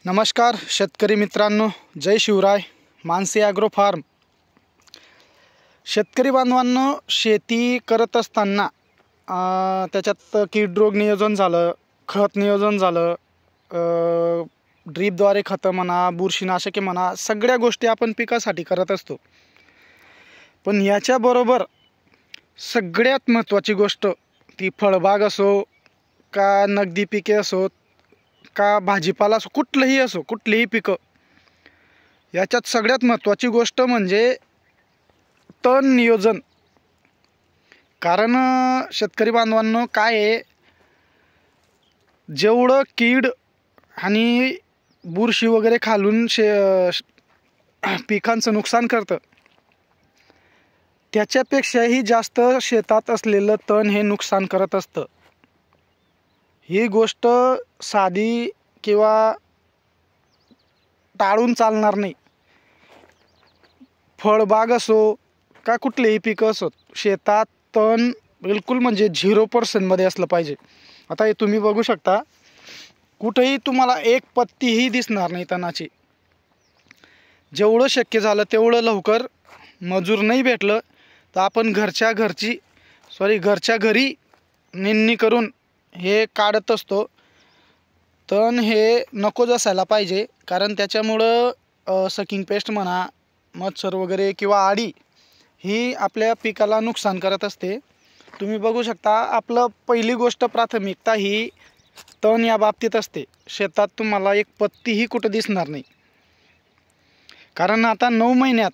नमस्कार शेतकरी मित्रांनो, जय शिवराय. Mansi agro farm. शेतकरी बांधवांनो, शेती करत असताना त्याच्यात कीड रोग नियोजन झालं, खत नियोजन झालं, ड्रीपद्वारे खतं म्हणा, बुरशीनाशके म्हणा, सगळ्या गोष्टी आपण पिकासाठी करत असतो. पण याच्याबरोबर सगळ्यात महत्त्वाची गोष्ट ती फळबाग असो का नगदी पिके असोत का भाजीपाला असो, कुठलंही असो, कुठलीही पिकं, याच्यात सगळ्यात महत्त्वाची गोष्ट म्हणजे तण नियोजन. कारण शेतकरी बांधवांनो, काय आहे, जेवढं कीड आणि बुरशी वगैरे खालून पिकांचं नुकसान करतं, त्याच्यापेक्षाही जास्त शेतात असलेलं तण हे नुकसान करत असतं. ही गोष्ट साधी किंवा टाळून चालणार नाही. फळबाग असो का कुठलेही पिकं असोत, शेतात तण बिलकुल म्हणजे 0% मध्ये असलं पाहिजे. आता हे तुम्ही बघू शकता, कुठेही तुम्हाला एक पत्तीही दिसणार नाही तणाची. जेवढं शक्य झालं तेवढं लवकर मजूर नाही भेटलं तर आपण घरच्या घरी निंदणी करून हे काढत असतो. तण हे नकोच असायला पाहिजे, कारण त्याच्यामुळं सकिंग पेस्ट म्हणा, मच्छर वगैरे किंवा आडी ही आपल्या पिकाला नुकसान करत असते. तुम्ही बघू शकता, आपलं पहिली गोष्ट प्राथमिकता ही तण या बाबतीत असते. शेतात तुम्हाला एक पत्तीही कुठं दिसणार नाही, कारण आता 9 महिन्यात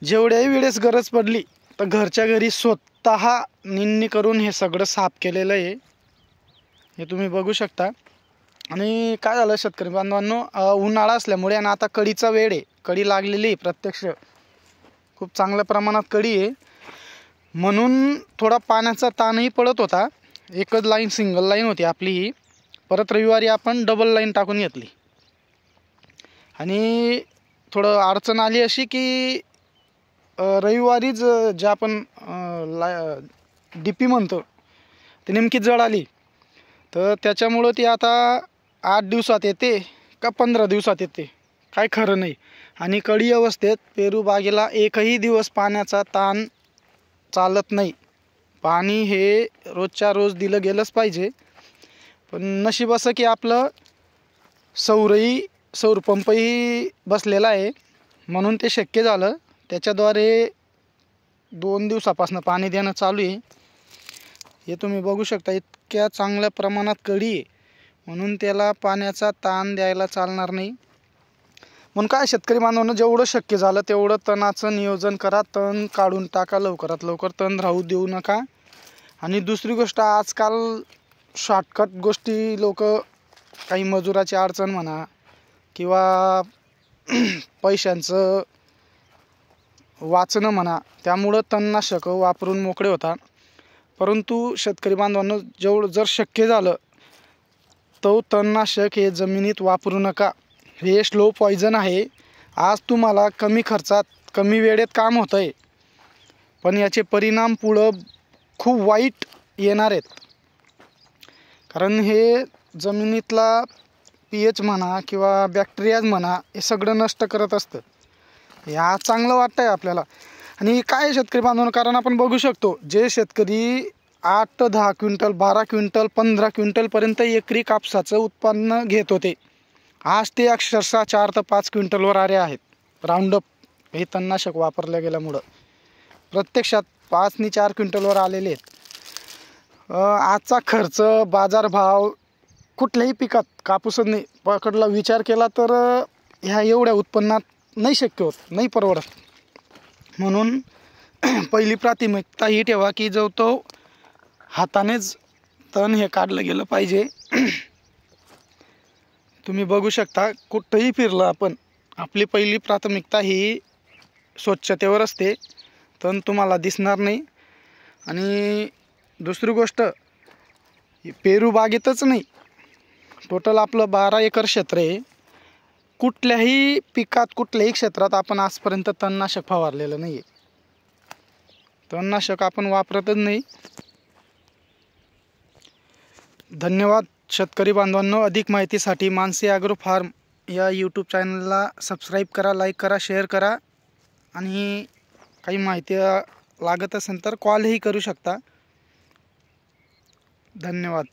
जेवढ्याही वेळेस गरज पडली तर घरच्या घरी स्वतः निंदणी करून हे सगळं साफ केलेलं आहे. हे तुम्ही बघू शकता. आणि काय झालं शेतकरी बांधवांनो, उन्हाळा असल्यामुळे आणि आता कळीचा वेळ आहे, कळी लागलेली आहे, प्रत्यक्ष खूप चांगल्या प्रमाणात कळी आहे, म्हणून थोडा पाण्याचा ताणही पडत होता. एकच लाईन, सिंगल लाईन होती आपली ही. परत रविवारी आपण डबल लाईन टाकून घेतली. आणि थोडं अडचण आली अशी की रविवारीच जे आपण DP म्हणतो ती नेमकी जळ आली, तर त्याच्यामुळं ती आता 8 दिवसात येते का 15 दिवसात येते, काय खरं नाही. आणि कळी अवस्थेत पेरू बागेला एकही दिवस पाण्याचा ताण चालत नाही. पाणी हे रोजच्या रोज दिलं गेलंच पाहिजे. पण नशीब असं की आपलं सौर पंपही बसलेला आहे, म्हणून ते शक्य झालं. त्याच्याद्वारे 2 दिवसापासून पाणी देणं चालू आहे. हे तुम्ही बघू शकता, इतक्या चांगल्या प्रमाणात कळी आहे, म्हणून त्याला पाण्याचा ताण द्यायला चालणार नाही. म्हणून काय शेतकरी बांधवांनो, जेवढं शक्य झालं तेवढं तणाचं नियोजन करा. तण काढून टाका, लवकरात लवकर तण राहू देऊ नका. आणि दुसरी गोष्ट, आजकाल शॉर्टकट गोष्टी लोक, काही मजुराची अडचण म्हणा किंवा पैशांचं वाचणं म्हणा, त्यामुळं तणनाशक वापरून मोकळे होतात. परंतु शेतकरी बांधवांनो, जर शक्य झालं तो तणनाशक हे जमिनीत वापरू नका. हे स्लो पॉयझन आहे. आज तुम्हाला कमी खर्चात कमी वेळेत काम होतं आहे, पण याचे परिणाम पुढं खूप वाईट येणार आहेत. कारण हे जमिनीतला pH म्हणा किंवा बॅक्टेरियाज म्हणा, हे सगळं नष्ट करत असतं. या चांगलं वाटतं आहे आपल्याला. आणि काय शेतकरी बांधवांनो, कारण आपण बघू शकतो, जे शेतकरी 8 ते 10 क्विंटल, 12 क्विंटल, 15 क्विंटलपर्यंत एकरी कापसाचं उत्पन्न घेत होते, आज ते अक्षरशः 4 ते 5 क्विंटलवर आले आहेत. राऊंडअप हे तणनाशक वापरल्या गेल्यामुळं प्रत्यक्षात 5 आणि 4 क्विंटलवर आलेले आहेत. आजचा खर्च, बाजारभाव कुठल्याही पिकात, कापूसच नाही पकडला, विचार केला तर ह्या एवढ्या उत्पन्नात नाही शक्य होत, नाही परवडत. म्हणून पहिली प्राथमिकता ही ठेवा की जो तो हातानेच तण हे काढलं गेलं पाहिजे. तुम्ही बघू शकता, कुठंही फिरलं आपण, आपली पहिली प्राथमिकता ही स्वच्छतेवर असते. तण तुम्हाला दिसणार नाही. आणि दुसरी गोष्ट, पेरू बागेतच नाही, टोटल आपलं 12 एकर क्षेत्र आहे. कुठल्याही पिकात, कुठल्याही क्षेत्रात आपण आजपर्यंत तणनाशक फवारलेलं नाही आहे. तणनाशक आपण वापरतच नाही. धन्यवाद. शेतकरी बांधवांनो, अधिक माहितीसाठी मानसी ॲग्रो फार्म या यूट्यूब चॅनलला सबस्क्राईब करा, लाईक करा, शेअर करा आणि काही माहिती लागत असेल तर कॉलही करू शकता. धन्यवाद.